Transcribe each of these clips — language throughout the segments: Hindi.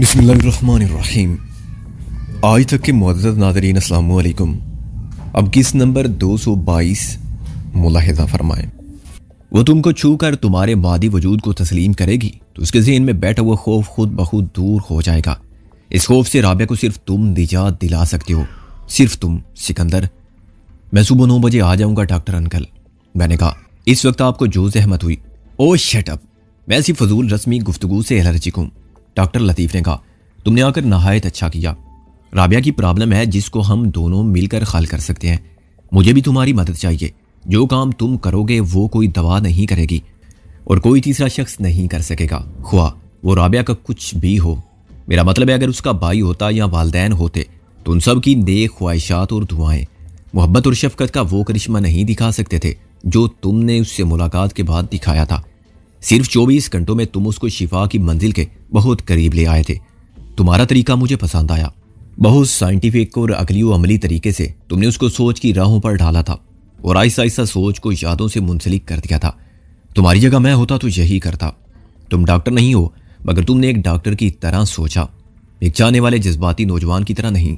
बिस्मिल्लाहिर्रहमानिर्रहीम। आज तक के मुअज़्ज़ज़ नाज़रीन अस्सलामु अलैकुम। अब किस नंबर 222 मुलाहिज़ा फरमाएं। वो तुमको छू कर तुम्हारे मादी वजूद को तस्लीम करेगी तो उसके ज़हन में बैठा हुआ खौफ खुद बखुद दूर हो जाएगा। इस खौफ से राबिया को सिर्फ तुम निजात दिला सकते हो, सिर्फ तुम सिकंदर। मैं सुबह 9 बजे आ जाऊंगा डॉक्टर अंकल। मैंने कहा इस वक्त आपको जो जहमत हुई। ओ शट अप, मैं ऐसी फजूल रस्मी गुफ्तगू से एलर्जिक हूँ। डॉक्टर लतीफ़ ने कहा तुमने आकर नहायत अच्छा किया। राबिया की प्रॉब्लम है जिसको हम दोनों मिलकर हल कर सकते हैं। मुझे भी तुम्हारी मदद चाहिए। जो काम तुम करोगे वो कोई दवा नहीं करेगी और कोई तीसरा शख्स नहीं कर सकेगा, ख्वाह वो राबिया का कुछ भी हो। मेरा मतलब है अगर उसका भाई होता या वालदैन होते तो उन सब की नेक ख्वाहिशात और दुआएं, मोहब्बत और शफकत का वो करिश्मा नहीं दिखा सकते थे जो तुमने उससे मुलाकात के बाद दिखाया था। सिर्फ 24 घंटों में तुम उसको शिफा की मंजिल के बहुत करीब ले आए थे। तुम्हारा तरीका मुझे पसंद आया। बहुत साइंटिफिक और अकली व अमली तरीके से तुमने उसको सोच की राहों पर ढाला था और आहिस्ता आहिस्ता सोच को यादों से मुंसलिक कर दिया था। तुम्हारी जगह मैं होता तो यही करता। तुम डॉक्टर नहीं हो मगर तुमने एक डॉक्टर की तरह सोचा, एक चाहने वाले जज्बाती नौजवान की तरह नहीं।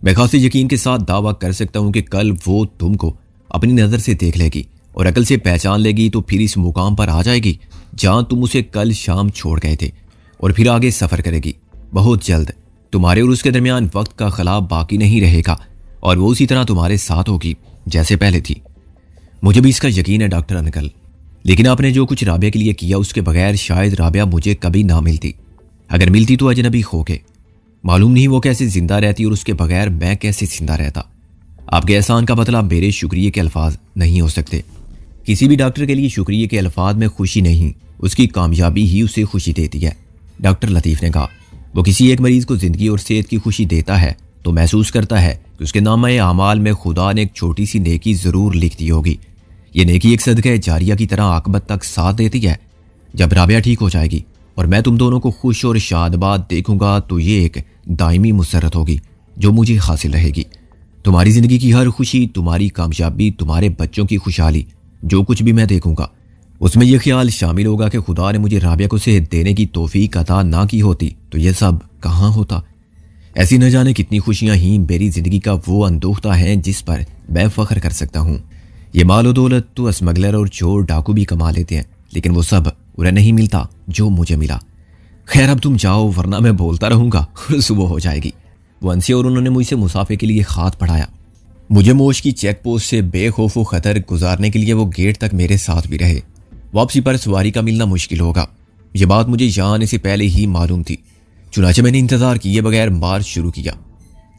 मैं खासे यकीन के साथ दावा कर सकता हूं कि कल वो तुमको अपनी नज़र से देख लेगी और अकल से पहचान लेगी तो फिर इस मुकाम पर आ जाएगी जहां तुम उसे कल शाम छोड़ गए थे और फिर आगे सफ़र करेगी। बहुत जल्द तुम्हारे और उसके दरमियान वक्त का खिलाफ बाकी नहीं रहेगा और वो उसी तरह तुम्हारे साथ होगी जैसे पहले थी। मुझे भी इसका यकीन है डॉक्टर अंकल, लेकिन आपने जो कुछ राबिया के लिए किया उसके बगैर शायद राबिया मुझे कभी ना मिलती। अगर मिलती तो अजनबी हो के मालूम नहीं वो कैसे जिंदा रहती और उसके बगैर मैं कैसे जिंदा रहता। आपके एहसान का बदला मेरे शुक्रिया के अल्फाज नहीं हो सकते। किसी भी डॉक्टर के लिए शुक्रिया के अल्फाज में खुशी नहीं, उसकी कामयाबी ही उसे खुशी देती है। डॉक्टर लतीफ़ ने कहा वो किसी एक मरीज को ज़िंदगी और सेहत की खुशी देता है तो महसूस करता है कि उसके नामे आमाल में खुदा ने एक छोटी सी नेकी ज़रूर लिख दी होगी। ये नेकी एक सदक़े जारिया की तरह आकबत तक साथ देती है। जब राबिया ठीक हो जाएगी और मैं तुम दोनों को खुश और शादबाद देखूंगा तो ये एक दायमी मुसर्रत होगी जो मुझे हासिल रहेगी। तुम्हारी ज़िंदगी की हर खुशी, तुम्हारी कामयाबी, तुम्हारे बच्चों की खुशहाली, जो कुछ भी मैं देखूंगा उसमें यह ख्याल शामिल होगा कि खुदा ने मुझे राबिया को सेहत देने की तौफीक अता ना की होती तो यह सब कहाँ होता। ऐसी न जाने कितनी खुशियां ही मेरी जिंदगी का वो अंदोख्ता है जिस पर मैं फख्र कर सकता हूँ। ये मालो दौलत तो स्मगलर और चोर डाकू भी कमा लेते हैं लेकिन वो सब उन्हें नहीं मिलता जो मुझे मिला। खैर अब तुम जाओ वरना मैं बोलता रहूंगा और सुबह हो जाएगी। वो अंसी और उन्होंने मुझसे मुसाफे के लिए खात पढ़ाया। मुझे मोश की चेक पोस्ट से बेखौफ खतर गुजारने के लिए वो गेट तक मेरे साथ भी रहे। वापसी पर सवारी का मिलना मुश्किल होगा, ये बात मुझे यहाँ आने से पहले ही मालूम थी। चुनाचे मैंने इंतजार किए बगैर मार्च शुरू किया।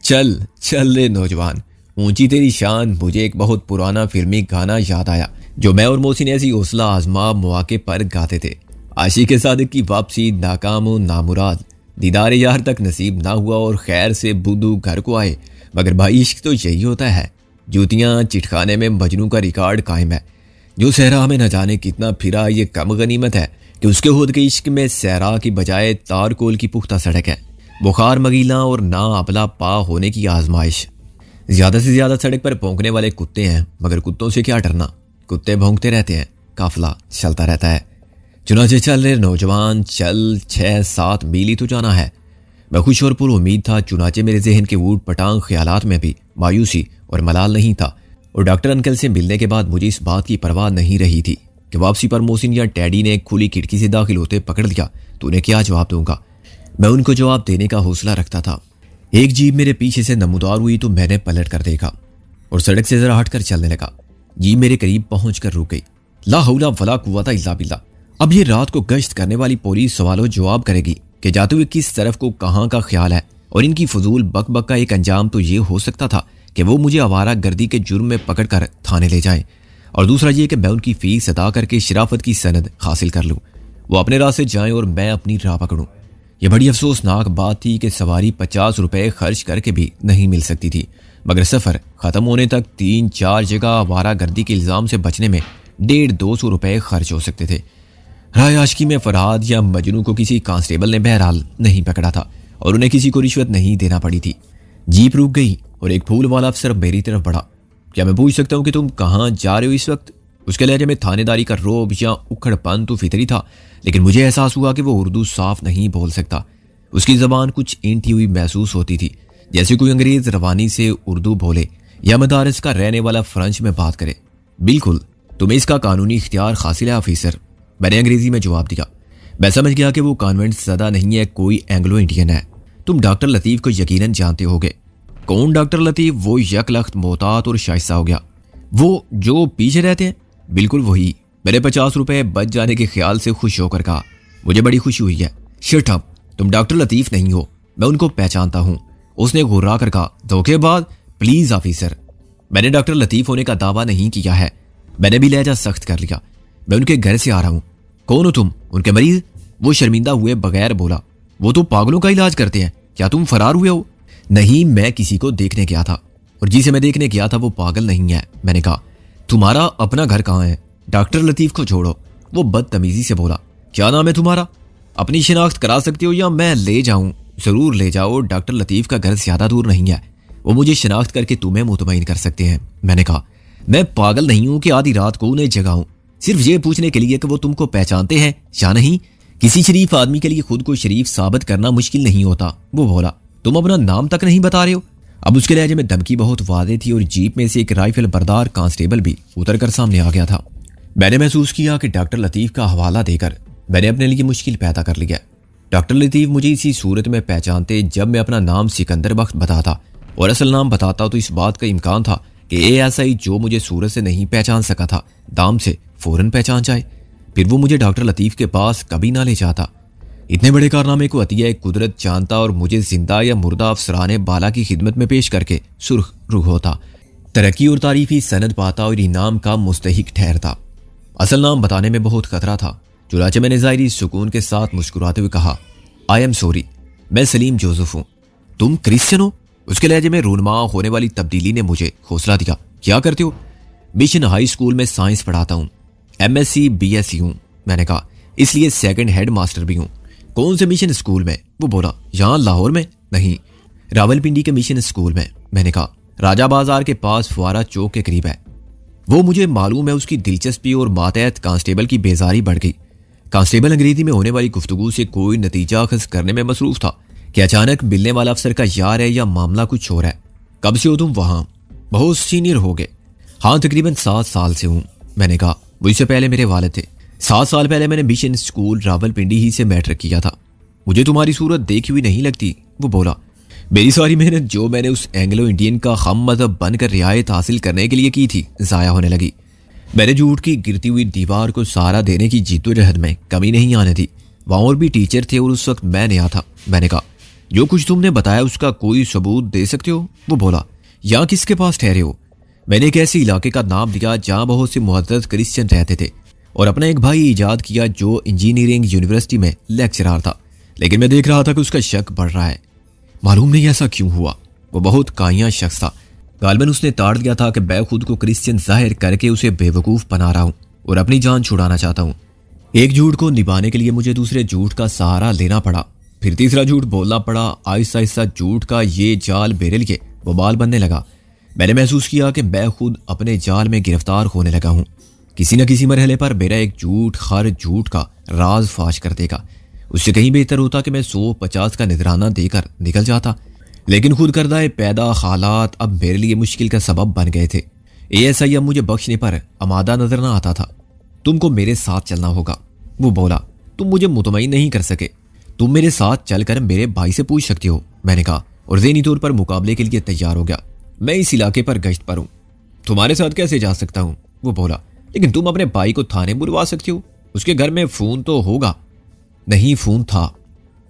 चल चल रे नौजवान, ऊंची तेरी शान। मुझे एक बहुत पुराना फिल्मी गाना याद आया जो मैं और मोहसिन ऐसी हौसला आजमा मौके पर गाते थे। आशिक सादिक की वापसी, नाकाम व नामुराद, दीदार यार तक नसीब ना हुआ और खैर से बुद्धू घर को आए। मगर भाई इश्क तो यही होता है। जूतियाँ चिटखाने में मजनू का रिकॉर्ड कायम है। जो सहरा में न जाने कितना फिरा, ये कम गनीमत है कि उसके खुद के इश्क में सहरा की बजाय तारकोल की पुख्ता सड़क है। बुखार मगीला और ना अपला पा होने की आजमाइश। ज्यादा से ज्यादा सड़क पर भौंकने वाले कुत्ते हैं मगर कुत्तों से क्या डरना, कुत्ते भौंकते रहते हैं, काफिला चलता रहता है। चुनाचे चल रहे नौजवान चल, 6-7 मील ही तो जाना है। मैं खुश और पुर उम्मीद था। चुनाचे मेरे जहन के ऊट पटांग ख्यालात में भी मायूसी और मलाल नहीं था और डॉक्टर अंकल से मिलने के बाद मुझे इस बात की परवाह नहीं रही थी कि वापसी पर मोहसिन या टैडी ने खुली खिड़की से दाखिल होते पकड़ लिया तो उन्हें क्या जवाब दूंगा। मैं उनको जवाब देने का हौसला रखता था। एक जीप मेरे पीछे से नमूदार हुई तो मैंने पलट कर देखा और सड़क से जरा हटकर चलने लगा। जीप मेरे करीब पहुंच कर रुक गई। ला हौला वला कुव्वता इल्ला बिल्ला। अब ये रात को गश्त करने वाली पुलिस सवालों जवाब करेगी कि जाते हुए किस तरफ को कहाँ का ख्याल है और इनकी फजूल बक बक का एक अंजाम तो ये हो सकता था कि वो मुझे आवारा गर्दी के जुर्म में पकड़कर थाने ले जाएं और दूसरा ये कि मैं उनकी फीस अदा करके शराफत की सनद हासिल कर लूं। वो अपने राह से जाएं और मैं अपनी राह पकड़ूं। यह बड़ी अफसोसनाक बात थी कि सवारी 50 रुपए खर्च करके भी नहीं मिल सकती थी मगर सफ़र ख़त्म होने तक 3-4 जगह आवारा गर्दी के इल्ज़ाम से बचने में 150-200 रुपए खर्च हो सकते थे। राय आशिकी में फरहाद या मजनू को किसी कांस्टेबल ने बहरहाल नहीं पकड़ा था और उन्हें किसी को रिश्वत नहीं देना पड़ी थी। जीप रुक गई और एक फूल वाला अफसर मेरी तरफ बढ़ा। क्या मैं पूछ सकता हूँ कि तुम कहाँ जा रहे हो इस वक्त? उसके लहजे में थानेदारी का रोब या उखड़पन तो फितरी था लेकिन मुझे एहसास हुआ कि वो उर्दू साफ नहीं बोल सकता। उसकी जबान कुछ ईंटी हुई महसूस होती थी, जैसे कोई अंग्रेज रवानी से उर्दू बोले या मदारस का रहने वाला फ्रेंच में बात करे। बिल्कुल, तुम्हें इसका कानूनी इख्तियार हासिल है ऑफिसर, मैंने अंग्रेजी में जवाब दिया। मैं समझ गया कि वो कॉन्वेंट ज़्यादा नहीं है, कोई एंग्लो इंडियन है। तुम डॉक्टर लतीफ़ को यकीनन जानते होगे। कौन डॉक्टर लतीफ़? वो यकलख्त मोहतात और शाइस्ता हो गया। वो जो पीछे रहते हैं? बिल्कुल वही। मेरे 50 रुपए बच जाने के ख्याल से खुश होकर कहा। मुझे बड़ी खुशी हुई है। शट अप, तुम डॉक्टर लतीफ़ नहीं हो, मैं उनको पहचानता हूँ, उसने घुर्रा कर कहा। धोखेबाज। प्लीज ऑफिसर, मैंने डॉक्टर लतीफ़ होने का दावा नहीं किया है। मैंने भी लहजा सख्त कर लिया। मैं उनके घर से आ रहा हूँ। कौन हो तुम? उनके मरीज? वो शर्मिंदा हुए बगैर बोला। वो तो पागलों का इलाज करते हैं, क्या तुम फरार हुए हो? नहीं, मैं किसी को देखने गया था, और जिसे मैं देखने गया था वो पागल नहीं है, मैंने कहा। तुम्हारा अपना घर कहाँ है? डॉक्टर लतीफ़ को छोड़ो, वो बदतमीजी से बोला। क्या नाम है तुम्हारा? अपनी शिनाख्त करा सकते हो या मैं ले जाऊं? जरूर ले जाओ, डॉक्टर लतीफ़ का घर ज्यादा दूर नहीं है, वो मुझे शिनाख्त करके तुम्हें मुतमईन कर सकते हैं, मैंने कहा। मैं पागल नहीं हूं कि आधी रात को उन्हें जगाऊं सिर्फ ये पूछने के लिए कि वो तुमको पहचानते हैं या नहीं। किसी शरीफ आदमी के लिए खुद को शरीफ साबित करना मुश्किल नहीं होता, वो बोला। तुम अपना नाम तक नहीं बता रहे हो? अब उसके लहजे में धमकी बहुत वादे थी और जीप में से एक राइफल बरदार कांस्टेबल भी उतरकर सामने आ गया था। मैंने महसूस किया कि डॉक्टर लतीफ़ का हवाला देकर मैंने अपने लिए मुश्किल पैदा कर लिया। डॉक्टर लतीफ़ मुझे इसी सूरत में पहचानते जब मैं अपना नाम सिकंदर बख्त बताता और असल नाम बताता, तो इस बात का इम्कान था कि एएसआई जो मुझे सूरत से नहीं पहचान सका था, दाम से फौरन पहचान जाए। फिर वो मुझे डॉक्टर लतीफ़ के पास कभी ना ले जाता। इतने बड़े कारनामे को अतिया कुदरत जानता और मुझे जिंदा या मुर्दा अफसराने बाला की खिदमत में पेश करके सुर्ख रुख होता, तरक्की और तारीफी सनद पाता और इनाम का मुस्तहिक ठहरता। असल नाम बताने में बहुत खतरा था, चुनाचे मैंने ज़ाहिरी सुकून के साथ मुस्कुराते हुए कहा, आई एम सॉरी, मैं सलीम जोसेफ हूँ। तुम क्रिश्चियन हो? उसके लहजे में रूनमा होने वाली तब्दीली ने मुझे हौसला दिया। क्या करते हो? मिशन हाई स्कूल में साइंस पढ़ाता हूँ, MSc BSc हूँ, मैंने कहा, इसलिए सेकंड हेड मास्टर भी हूँ। कौन से मिशन स्कूल में? वो बोला। यहाँ लाहौर में? नहीं, रावलपिंडी के मिशन स्कूल में, मैंने कहा। राजा बाजार के पास फुआरा चौक के करीब है। वो मुझे मालूम है। उसकी दिलचस्पी और मातहत कांस्टेबल की बेजारी बढ़ गई। कांस्टेबल अंग्रेजी में होने वाली गुफ्तगू से कोई नतीजा अखज़ करने में मसरूफ था कि अचानक मिलने वाला अफसर का यार है या मामला कुछ और है। कब से हो तुम वहां? बहुत सीनियर हो गए। हाँ, तकरीबन 7 साल से हूँ, मैंने कहा। मुझसे पहले मेरे वालिद थे। 7 साल पहले मैंने मिशन स्कूल रावलपिंडी ही से मैट्रिक किया था। मुझे तुम्हारी सूरत देखी हुई नहीं लगती, वो बोला। मेरी सारी मेहनत जो मैंने उस एंग्लो इंडियन का हम मजहब बनकर रियायत हासिल करने के लिए की थी, ज़ाया होने लगी। मैंने झूठ की गिरती हुई दीवार को सहारा देने की जीतोजहद में कमी नहीं आने दी। वहां और भी टीचर थे और उस वक्त मैं नया था, मैंने कहा। जो कुछ तुमने बताया उसका कोई सबूत दे सकते हो? वो बोला। यहाँ किसके पास ठहरे हो? मैंने एक ऐसे इलाके का नाम दिया जहाँ बहुत से मुअद्दद क्रिश्चियन रहते थे और अपना एक भाई ईजाद किया जो इंजीनियरिंग यूनिवर्सिटी में लेक्चरर था, लेकिन मैं देख रहा था कि उसका शक बढ़ रहा है। मालूम नहीं ऐसा क्यों हुआ। वो बहुत काइया शख्स था। गालिबन उसने ताड़ दिया था कि मैं खुद को क्रिश्चियन जाहिर करके उसे बेवकूफ़ बना रहा हूँ और अपनी जान छुड़ाना चाहता हूँ। एक झूठ को निभाने के लिए मुझे दूसरे झूठ का सहारा लेना पड़ा, फिर तीसरा झूठ बोलना पड़ा। आहिस्ता आहिस्ता झूठ का ये जाल मेरे लिए वबाल बनने लगा। मैंने महसूस किया कि मैं खुद अपने जाल में गिरफ्तार होने लगा हूँ। किसी न किसी मरहले पर मेरा एक झूठ हर झूठ का राज फाश कर देगा। उससे कहीं बेहतर होता कि मैं 150 का नजराना देकर निकल जाता, लेकिन खुद करदा पैदा हालात अब मेरे लिए मुश्किल का सबब बन गए थे। एएसआई अब मुझे बख्शने पर आमादा नजर ना आता था। तुमको मेरे साथ चलना होगा, वो बोला। तुम मुझे मुतमईन नहीं कर सके। तुम मेरे साथ चलकर मेरे भाई से पूछ सकते हो, मैंने कहा, और ज़हनी तौर पर मुकाबले के लिए तैयार हो गया। मैं इस इलाके पर गश्त पर हूँ, तुम्हारे साथ कैसे जा सकता हूँ? वो बोला। लेकिन तुम अपने भाई को थाने बुलवा सकते हो, उसके घर में फ़ोन तो होगा। नहीं, फ़ोन था,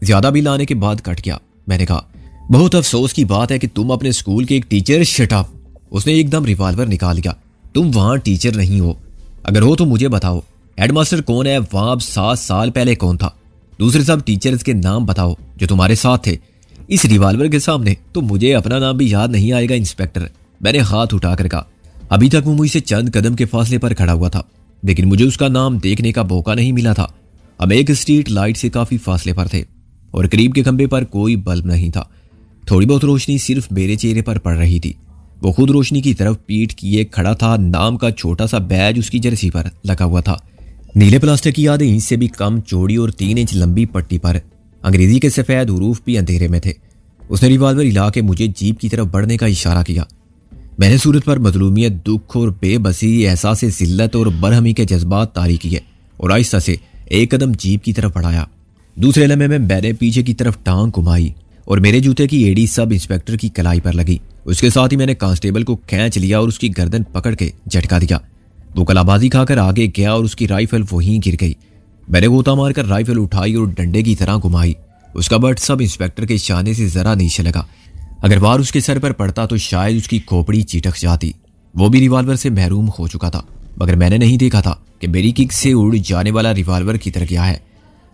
ज्यादा बिल आने के बाद कट गया, मैंने कहा। बहुत अफसोस की बात है कि तुम अपने स्कूल के एक टीचर। शट अप, उसने एकदम रिवॉल्वर निकाल लिया। तुम वहां टीचर नहीं हो। अगर हो तो मुझे बताओ, हेडमास्टर कौन है वहां? 7 साल पहले कौन था? दूसरे सब टीचर्स के नाम बताओ जो तुम्हारे साथ थे। इस रिवॉल्वर के सामने तो मुझे अपना नाम भी याद नहीं आएगा इंस्पेक्टर, मैंने हाथ उठाकर कहा। अभी तक वो मुझसे चंद कदम के फासले पर खड़ा हुआ था, लेकिन मुझे उसका नाम देखने का मौका नहीं मिला था। हम एक स्ट्रीट लाइट से काफी फासले पर थे और करीब के खंबे पर कोई बल्ब नहीं था। थोड़ी बहुत रोशनी सिर्फ मेरे चेहरे पर पड़ रही थी। वो खुद रोशनी की तरफ पीठ किए खड़ा था। नाम का छोटा सा बैज उसकी जर्सी पर लगा हुआ था। नीले प्लास्टिक की आधे इंच से भी कम चौड़ी और 3 इंच लंबी पट्टी पर अंग्रेजी के सफ़ेद हरूफ भी अंधेरे में थे। उसने रिवाल्वर हिला के मुझे जीप की तरफ बढ़ने का इशारा किया। मैंने सूरत पर मजलूमियत, दुख और बेबसी, एहसास जिल्लत और बरहमी के जज्बात तारी किए और आहिस्ता से एक कदम जीप की तरफ बढ़ाया। दूसरे लम्हे में मैंने पीछे की तरफ टांग घुमाई और मेरे जूते की एड़ी सब इंस्पेक्टर की कलाई पर लगी। उसके साथ ही मैंने कांस्टेबल को खींच लिया और उसकी गर्दन पकड़ के झटका दिया। वो कलाबाजी खाकर आगे गया और उसकी राइफल वहीं गिर गई। मैंने गोता मारकर राइफल उठाई और डंडे की तरह घुमाई। उसका बट सब इंस्पेक्टर के शाने से जरा नीचे लगा। अगर वार उसके सर पर पड़ता तो शायद उसकी खोपड़ी चिटक जाती। वो भी रिवाल्वर से महरूम हो चुका था, मगर मैंने नहीं देखा था कि मेरी किक से उड़ जाने वाला रिवाल्वर किधर गया है।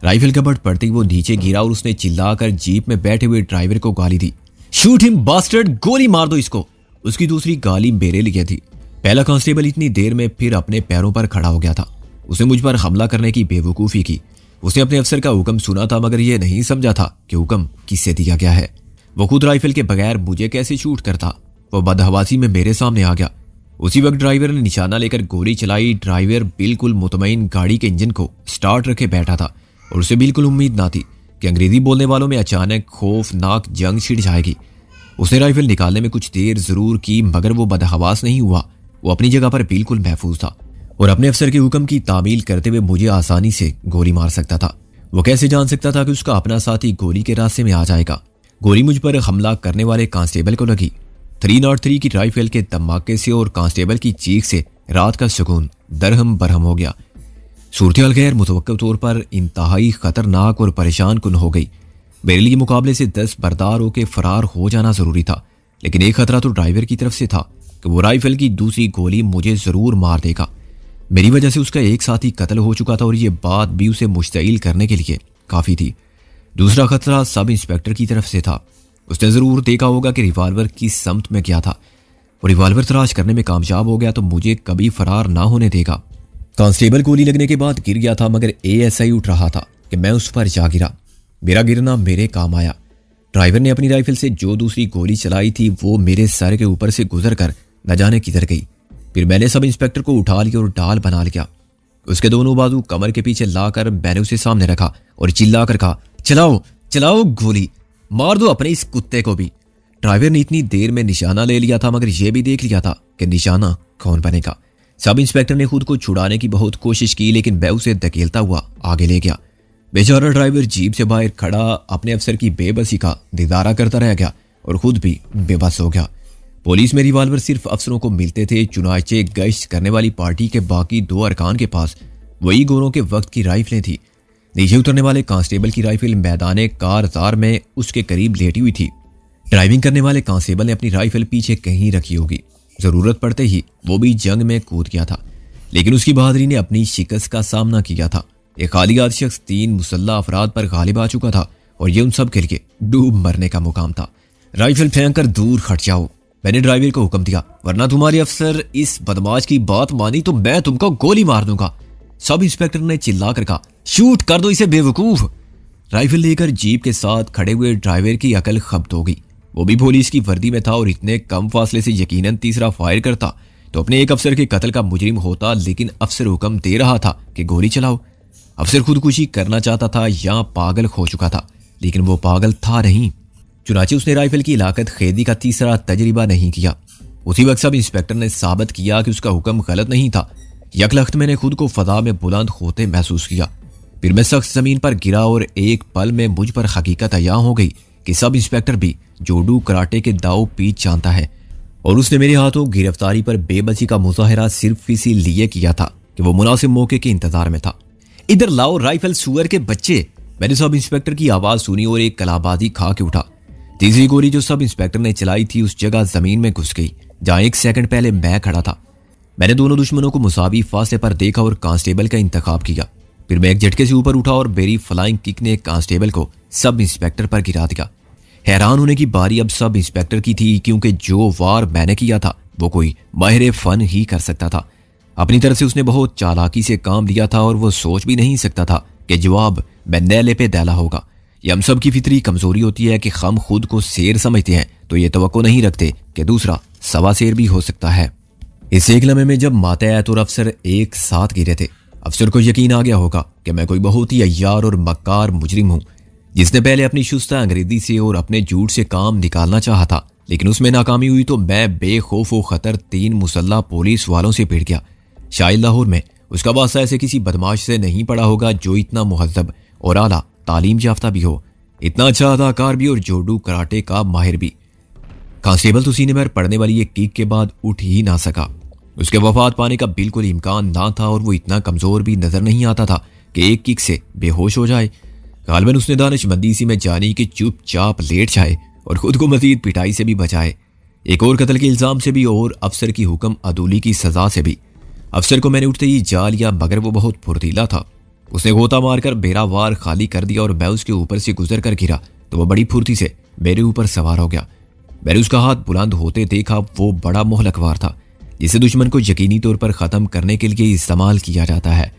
राइफल का बट पड़ते ही वो नीचे गिरा और उसने चिल्लाकर जीप में बैठे हुए ड्राइवर को गाली दी। शूट हिम बास्टर्ड, गोली मार दो इसको। उसकी दूसरी गाली मेरे लिए थी। पहला कांस्टेबल इतनी देर में फिर अपने पैरों पर खड़ा हो गया था। उसने मुझ पर हमला करने की बेवकूफ़ी की। उसने अपने अफसर का हुक्म सुना था, मगर यह नहीं समझा था कि हुक्म किससे दिया गया है। वो खुद राइफल के बगैर मुझे कैसे शूट करता। वो बदहवासी में मेरे सामने आ गया। उसी वक्त ड्राइवर ने निशाना लेकर गोली चलाई। ड्राइवर बिल्कुल मुतमईन गाड़ी के इंजन को स्टार्ट रखे बैठा था और उसे बिल्कुल उम्मीद ना थी कि अंग्रेजी बोलने वालों में अचानक खौफनाक जंग छिड़ जाएगी। उसने राइफल निकालने में कुछ देर जरूर की, मगर वो बदहवास नहीं हुआ। वो अपनी जगह पर बिल्कुल महफूज था और अपने अफसर के हुक्म की तामील करते हुए मुझे आसानी से गोली मार सकता था। वो कैसे जान सकता था कि उसका अपना साथी गोली के रास्ते में आ जाएगा। गोली मुझ पर हमला करने वाले कांस्टेबल को लगी। 303 की राइफल के धमाके से और कांस्टेबल की चीख से रात का सुकून दरहम बरहम हो गया। सूरत-ए-हाल गैर मुतवक्किल तौर पर इंतहाई खतरनाक और परेशान कुन हो गई। मेरे लिए मुकाबले से 10 बरदार होकर फरार हो जाना जरूरी था, लेकिन एक खतरा तो ड्राइवर की तरफ से था कि वो राइफल की दूसरी गोली मुझे जरूर मार देगा। मेरी वजह से उसका एक साथी कत्ल हो चुका था और ये बात भी उसे मुश्तइल करने के लिए काफी थी। दूसरा खतरा सब इंस्पेक्टर की तरफ से था। उसने जरूर देखा होगा कि रिवाल्वर किस समत में गया था। वो रिवाल्वर तलाश करने में कामयाब हो गया तो मुझे कभी फरार ना होने देगा। कांस्टेबल गोली लगने के बाद गिर गया था, मगर एएसआई उठ रहा था कि मैं उस पर जा गिरा। मेरा गिरना मेरे काम आया। ड्राइवर ने अपनी राइफल से जो दूसरी गोली चलाई थी वो मेरे सर के ऊपर से गुजर कर न जाने किधर गई। फिर मैंने सब इंस्पेक्टर को उठा लिया और डाल बना लिया। उसके दोनों बाजू कमर के पीछे लाकर मैंने उसे सामने रखा और चिल्लाकर कहा, चलाओ चलाओ गोली, मार दो अपने इस कुत्ते को भी। ड्राइवर ने इतनी देर में निशाना ले लिया था, मगर यह भी देख लिया था कि निशाना कौन बनेगा। सब इंस्पेक्टर ने खुद को छुड़ाने की बहुत कोशिश की, लेकिन मैं उसे धकेलता हुआ आगे ले गया। बेचारा ड्राइवर जीप से बाहर खड़ा अपने अफसर की बेबसी का दीदारा करता रह गया और खुद भी बेबस हो गया। पुलिस में रिवाल्वर सिर्फ अफसरों को मिलते थे, चुनाचे गश्त करने वाली पार्टी के बाकी 2 अरकान के पास वही गोरों के वक्त की राइफलें थी। नीचे उतरने वाले कांस्टेबल की राइफल मैदाने कारजार में उसके करीब लेटी हुई थी। ड्राइविंग करने वाले कांस्टेबल ने अपनी राइफल पीछे कहीं रखी होगी। जरूरत पड़ते ही वो भी जंग में कूद गया था, लेकिन उसकी बहादुरी ने अपनी शिकस्त का सामना किया था। एक खालियात शख्स 3 मुसल्ला अफराद पर गालिब आ चुका था और ये उन सब के लिए डूब मरने का मुकाम था। राइफल फेंक कर दूर हट जाओ, मैंने ड्राइवर को हुक्म दिया, वरना तुम्हारे अफसर इस बदमाश की बात मानी तो मैं तुमको गोली मार दूंगा। सब इंस्पेक्टर ने चिल्लाकर कहा, शूट कर दो इसे बेवकूफ। राइफल लेकर जीप के साथ खड़े हुए ड्राइवर की अकल खब्त हो गई। वो भी पुलिस की वर्दी में था और इतने कम फासले से यकीनन तीसरा फायर करता तो अपने एक अफसर के कत्ल का मुजरिम होता, लेकिन अफसर हुक्म दे रहा था कि गोली चलाओ। अफसर खुदकुशी करना चाहता था या पागल हो चुका था, लेकिन वो पागल था नहीं। चुनाचे उसने राइफल की लाकत खेदी का तीसरा तजर्बा नहीं किया। उसी वक्त सब इंस्पेक्टर ने साबित किया कि उसका हुक्म गलत नहीं था। यकलख्त मैंने खुद को फदा में बुलंद होते महसूस किया। फिर मैं सख्त जमीन पर गिरा और एक पल में मुझ पर हकीकत अयां हो गई कि सब इंस्पेक्टर भी जोडू कराटे के दाव पीछ जानता है और उसने मेरे हाथों गिरफ्तारी पर बेबसी का मुजाहरा सिर्फ इसीलिए किया था कि वो मुनासिब मौके के इंतजार में था। इधर लाओ राइफल सुअर के बच्चे। मैंने सब इंस्पेक्टर की आवाज सुनी और एक कलाबाजी खा के उठा। तीसरी गोली जो सब इंस्पेक्टर ने चलाई थी उस जगह जमीन में घुस गई जहां 1 सेकंड पहले मैं खड़ा था। मैंने दोनों दुश्मनों को मुसावी फासले पर देखा और कांस्टेबल का इंतखाब किया। फिर मैं एक झटके से ऊपर उठा और मेरी फ्लाइंग किक ने कांस्टेबल को सब इंस्पेक्टर पर गिरा दिया। हैरान होने की बारी अब सब इंस्पेक्टर की थी, क्योंकि जो वार मैंने किया था वो कोई माहिर फन ही कर सकता था। अपनी तरफ से उसने बहुत चालाकी से काम लिया था और वो सोच भी नहीं सकता था कि जवाब मैं नैले पे दैला होगा। ये हम सब की फितरी कमजोरी होती है कि हम खुद को शेर समझते हैं तो ये तवक्को नहीं रखते कि दूसरा सवा शेर भी हो सकता है। इस एक लम्हे में जब मातहत और अफसर एक साथ गिरे थे, अफसर को यकीन आ गया होगा कि मैं कोई बहुत ही अय्यार और मक्कार मुजरिम हूं। जिसने पहले अपनी शुस्ता अंग्रेजी से और अपने झूठ से काम निकालना चाहा था, लेकिन उसमें नाकामी हुई तो मैं बेखौफ व खतर 3 मुसल्ला पुलिस वालों से भिड़ गया। शायद लाहौर में उसका वास्ता ऐसे किसी बदमाश से नहीं पड़ा होगा जो इतना मुहज्जब और आला तालीम याफ्ता भी हो, इतना अच्छा अदाकार भी और जोडू कराटे का माहिर भी। कांस्टेबल तो सीने पर पड़ने वाली एक किक के बाद उठ ही ना सका। उसके वफात पाने का बिल्कुल इम्कान ना था और वो इतना कमजोर भी नजर नहीं आता था कि एक किक से बेहोश हो जाए। गालबन उसने दानिशमंदी सी में जानी कि चुपचाप लेट जाए और खुद को मजीद पिटाई से भी बचाए, एक और कत्ल के इल्जाम से भी और अफसर की हुक्म अदूली की सजा से भी। अफसर को मैंने उठते ही जा लिया, मगर वो बहुत फुर्तीला था। उसने गोता मारकर बेरावार खाली कर दिया और मैं उसके ऊपर से गुजर कर गिरा तो वह बड़ी फुर्ती से मेरे ऊपर सवार हो गया। मैंने उसका हाथ बुलंद होते देखा। वो बड़ा मोहलकवार था जिसे दुश्मन को यकीनी तौर पर ख़त्म करने के लिए इस्तेमाल किया जाता है।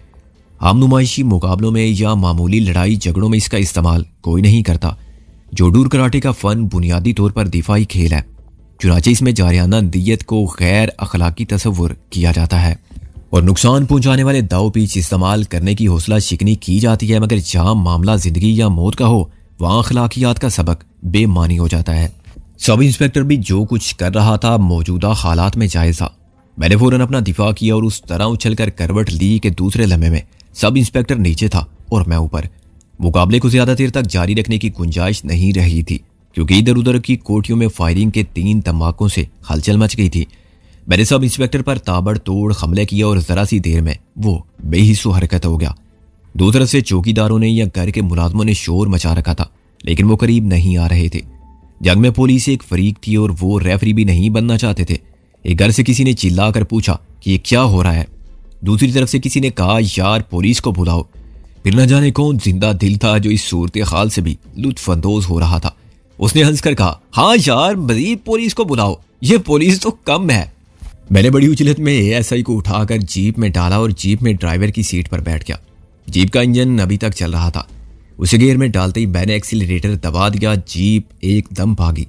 आम नुमाइशी मुकाबलों में या मामूली लड़ाई झगड़ों में इसका इस्तेमाल कोई नहीं करता। जोडूर कराटे का फ़न बुनियादी तौर पर दिफाई खेल है, चुनाचे इसमें जारियाना दियत को गैर अखलाकी तस्वुर किया जाता है और नुकसान पहुंचाने वाले दाव पीच इस्तेमाल करने की हौसला शिकनी की जाती है। मगर जहां मामला जिंदगी या मौत का हो वहां अखलाकियात का सबक बेमानी हो जाता है। सब इंस्पेक्टर भी जो कुछ कर रहा था मौजूदा हालात में जायज़ था। मैंने फौरन अपना दिफा किया और उस तरह उछलकर करवट ली कि दूसरे लम्हे में सब इंस्पेक्टर नीचे था और मैं ऊपर। मुकाबले को ज्यादा देर तक जारी रखने की गुंजाइश नहीं रही थी क्योंकि इधर उधर की कोठियों में फायरिंग के 3 धमाकों से हलचल मच गई थी। मैंने सब इंस्पेक्टर पर ताबड़तोड़ हमले किया और जरा सी देर में वो बेहिस्सो हरकत हो गया। दो तरफ से चौकीदारों ने या घर के मुलाजमों ने शोर मचा रखा था, लेकिन वो करीब नहीं आ रहे थे। जंग में पुलिस एक फरीक थी और वो रेफरी भी नहीं बनना चाहते थे। एक घर से किसी ने चिल्लाकर पूछा कि ये क्या हो रहा है। दूसरी तरफ से किसी ने कहा यार पुलिस को बुलाओ। फिर न जाने कौन जिंदा दिल था जो इस सूरत हाल से भी लुत्फअंदोज हो रहा था। उसने हंसकर कहा हाँ यार मजीद पुलिस को बुलाओ, ये पुलिस तो कम है। मैंने बड़ी उछलत में एएसआई को उठाकर जीप में डाला और जीप में ड्राइवर की सीट पर बैठ गया। जीप का इंजन अभी तक चल रहा था। उसे गियर में डालते ही मैंने एक्सीलरेटर दबा दिया। जीप एकदम भागी।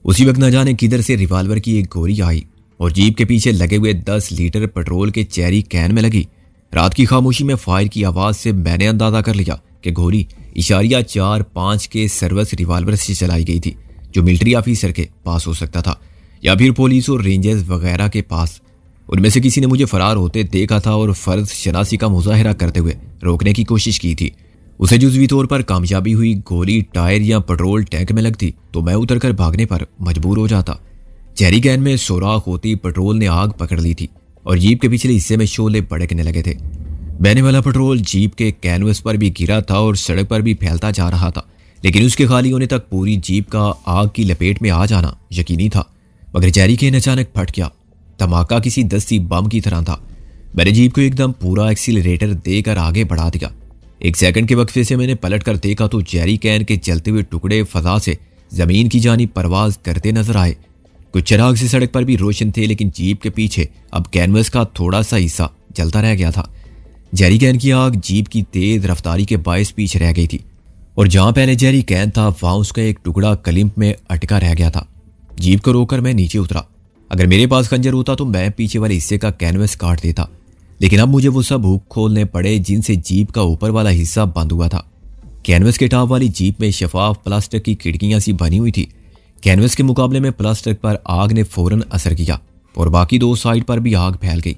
उसी वक्त न जाने किधर से रिवाल्वर की एक गोली आई और जीप के पीछे लगे हुए 10 लीटर पेट्रोल के चेरी कैन में लगी। रात की खामोशी में फायर की आवाज से मैंने अंदाजा कर लिया कि गोली इशारिया 4-5 के सर्विस रिवाल्वर से चलाई गई थी जो मिलिट्री ऑफिसर के पास हो सकता था या फिर पुलिस और रेंजर्स वगैरह के पास। उनमें से किसी ने मुझे फरार होते देखा था और फर्ज शनासी का मुजाहरा करते हुए रोकने की कोशिश की थी। उसे जुज़वी तौर पर कामयाबी हुई। गोली टायर या पेट्रोल टैंक में लगती तो मैं उतरकर भागने पर मजबूर हो जाता। चेरी कैन में सुराख होती पेट्रोल ने आग पकड़ ली थी और जीप के पिछले हिस्से में शोले भड़कने लगे थे। बहने वाला पेट्रोल जीप के कैनवस पर भी गिरा था और सड़क पर भी फैलता जा रहा था, लेकिन उसके खाली होने तक पूरी जीप का आग की लपेट में आ जाना यकीनी था। मगर चेरी कैन अचानक फट गया। धमाका किसी दस्ती बम की तरह था। मैंने जीप को एकदम पूरा एक्सीलरेटर देकर आगे बढ़ा दिया। 1 सेकंड के वक्फे से मैंने पलट कर देखा तो चेरी कैन के जलते हुए टुकड़े फजा से जमीन की जानी परवाज करते नजर आए। कुछ चिराग से सड़क पर भी रोशन थे, लेकिन जीप के पीछे अब कैनवस का थोड़ा सा हिस्सा जलता रह गया था। जेरी कैन की आग जीप की तेज रफ्तारी के बायस पीछे रह गई थी और जहां पहले जेरी कैन था वहां उसका एक टुकड़ा कलिंप में अटका रह गया था। जीप को रोककर मैं नीचे उतरा। अगर मेरे पास खंजर होता तो मैं पीछे वाले हिस्से का कैनवस काट देता, लेकिन अब मुझे वो सब हुक खोलने पड़े जिनसे जीप का ऊपर वाला हिस्सा बंद हुआ था। कैनवस के टॉप वाली जीप में शफाफ प्लास्टिक की खिड़कियां सी बनी हुई थी। कैनवस के मुकाबले में प्लास्टिक पर आग ने फौरन असर किया और बाकी 2 साइड पर भी आग फैल गई।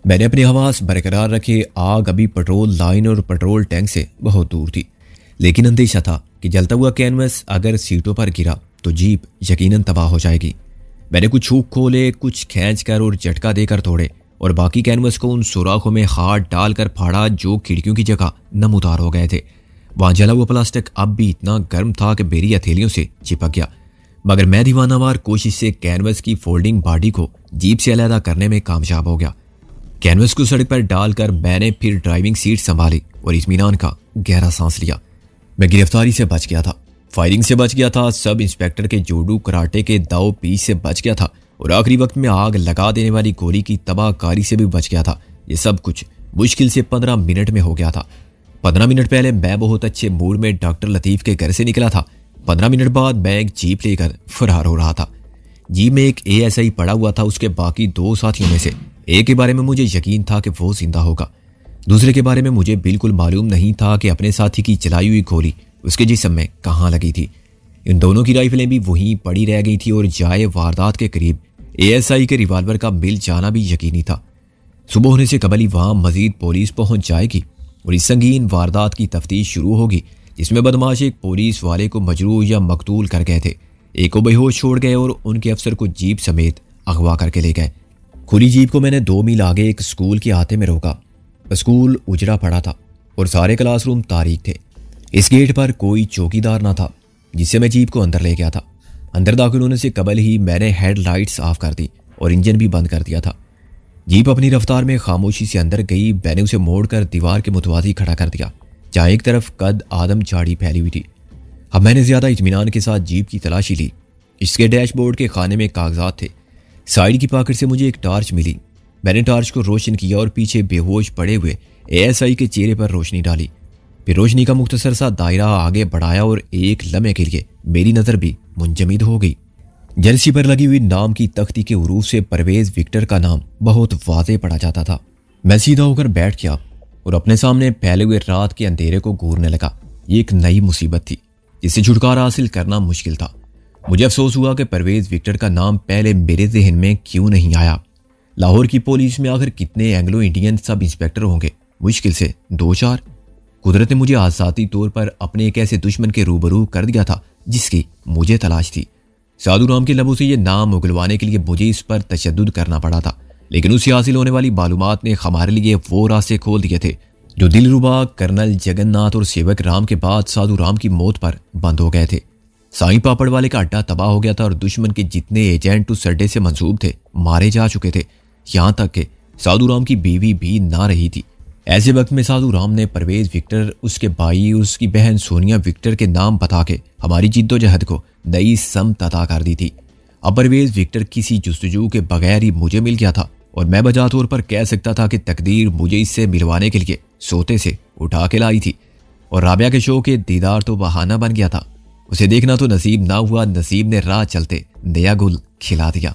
मैंने अपने हवास बरकरार रखे। आग अभी पेट्रोल लाइन और पेट्रोल टैंक से बहुत दूर थी, लेकिन अंदेशा था कि जलता हुआ कैनवस अगर सीटों पर गिरा तो जीप यकीनन तबाह हो जाएगी। मैंने कुछ हुक खोले, कुछ खींचकर और झटका देकर तोड़े और बाकी कैनवस को उन सुराखों में हाथ डालकर फाड़ा जो खिड़कियों की जगह नमूदार हो गए थे। वहां जला हुआ प्लास्टिक अब भी इतना गर्म था कि मेरी हथेलियों से चिपक गया, मगर मैं दीवानावार कोशिश से कैनवस की फोल्डिंग बॉडी को जीप से अलग करने में कामयाब हो गया। कैनवस को सड़क पर डालकर मैंने फिर ड्राइविंग सीट संभाली और इत्मीनान का गहरा सांस लिया। मैं गिरफ्तारी से बच गया था, फायरिंग से बच गया था, सब इंस्पेक्टर के जोडू कराटे के दाव पीच से बच गया था और आखिरी वक्त में आग लगा देने वाली गोली की तबाहकारी से भी बच गया था। ये सब कुछ मुश्किल से 15 मिनट में हो गया था। 15 मिनट पहले मैं बहुत अच्छे मूड में डॉक्टर लतीफ़ के घर से निकला था। 15 मिनट बाद मैं एक जीप लेकर फरार हो रहा था। जीप में एक एएसआई पड़ा हुआ था। उसके बाकी 2 साथियों में से एक के बारे में मुझे यकीन था कि वो जिंदा होगा, दूसरे के बारे में मुझे बिल्कुल मालूम नहीं था कि अपने साथी की चलाई हुई गोली उसके जिस्म में कहाँ लगी थी। इन दोनों की राइफलें भी वहीं पड़ी रह गई थी और जाए वारदात के करीब ASI के रिवाल्वर का मिल जाना भी यकीनी था। सुबह होने से कबल ही वहां मजीद पुलिस पहुंच जाएगी और इस संगीन वारदात की तफ्तीश शुरू होगी, जिसमें बदमाश एक पुलिस वाले को मजरूह या मकतूल कर गए थे, एक को बेहोश छोड़ गए और उनके अफसर को जीप समेत अगवा करके ले गए। खुली जीप को मैंने 2 मील आगे एक स्कूल के आते में रोका। स्कूल उजड़ा पड़ा था और सारे क्लासरूम तारीक थे। इस गेट पर कोई चौकीदार ना था, जिससे मैं जीप को अंदर ले गया था। अंदर दाखिल होने से कबल ही मैंने हेडलाइट्स ऑफ कर दी और इंजन भी बंद कर दिया था। जीप अपनी रफ्तार में खामोशी से अंदर गई। मैंने उसे मोड़कर दीवार के मुतवाज़ी खड़ा कर दिया, जहाँ एक तरफ कद आदम झाड़ी फैली हुई थी। अब मैंने ज्यादा इत्मीनान के साथ जीप की तलाशी ली। इसके डैशबोर्ड के खाने में कागजात थे। साइड की पॉकेट से मुझे एक टार्च मिली। मैंने टार्च को रोशन किया और पीछे बेहोश पड़े हुए ASI के चेहरे पर रोशनी डाली। फिर रोशनी का मुख्तसर सा दायरा आगे बढ़ाया और एक लम्हे के लिए मेरी नज़र भी मुंजमद हो गई। जर्सी पर लगी हुई नाम की तख्ती के उरूफ से परवेज विक्टर का नाम बहुत वाज़ेह पड़ा जाता था। मैं सीधा होकर बैठ गया और अपने सामने फैले हुए रात के अंधेरे को घूरने लगा। ये एक नई मुसीबत थी जिससे छुटकारा हासिल करना मुश्किल था। मुझे अफसोस हुआ कि परवेज विक्टर का नाम पहले मेरे जहन में क्यों नहीं आया। लाहौर की पुलिस में आखिर कितने एंग्लो इंडियन सब इंस्पेक्टर होंगे? मुश्किल से 2-4। कुदरत ने मुझे आज़ादी तौर पर अपने एक ऐसे दुश्मन के रूबरू कर दिया था जिसकी मुझे तलाश थी। साधु राम के लबों से यह नाम उगलवाने के लिए मुझे इस पर तशद्दुद करना पड़ा था, लेकिन उससे हासिल होने वाली मालूमात ने हमारे लिए वो रास्ते खोल दिए थे जो दिलरुबा कर्नल जगन्नाथ और सेवक राम के बाद साधु राम की मौत पर बंद हो गए थे। साईं पापड़ वाले का अड्डा तबाह हो गया था और दुश्मन के जितने एजेंट उस अड्डे से मंसूब थे मारे जा चुके थे। यहाँ तक कि साधु राम की बीवी भी ना रही थी। ऐसे वक्त में साधु राम ने परवेज विक्टर, उसके भाई, उसकी बहन सोनिया विक्टर के नाम बता के हमारी जिद्दोजहद को नई समत अता कर दी थी। अब परवेज विक्टर किसी जुस्तजू के बगैर ही मुझे मिल गया था और मैं बजा तौर पर कह सकता था कि तकदीर मुझे इससे मिलवाने के लिए सोते से उठा के लाई थी। और राबिया के शो के दीदार तो बहाना बन गया था। उसे देखना तो नसीब ना हुआ, नसीब ने राह चलते नया गुल खिला दिया।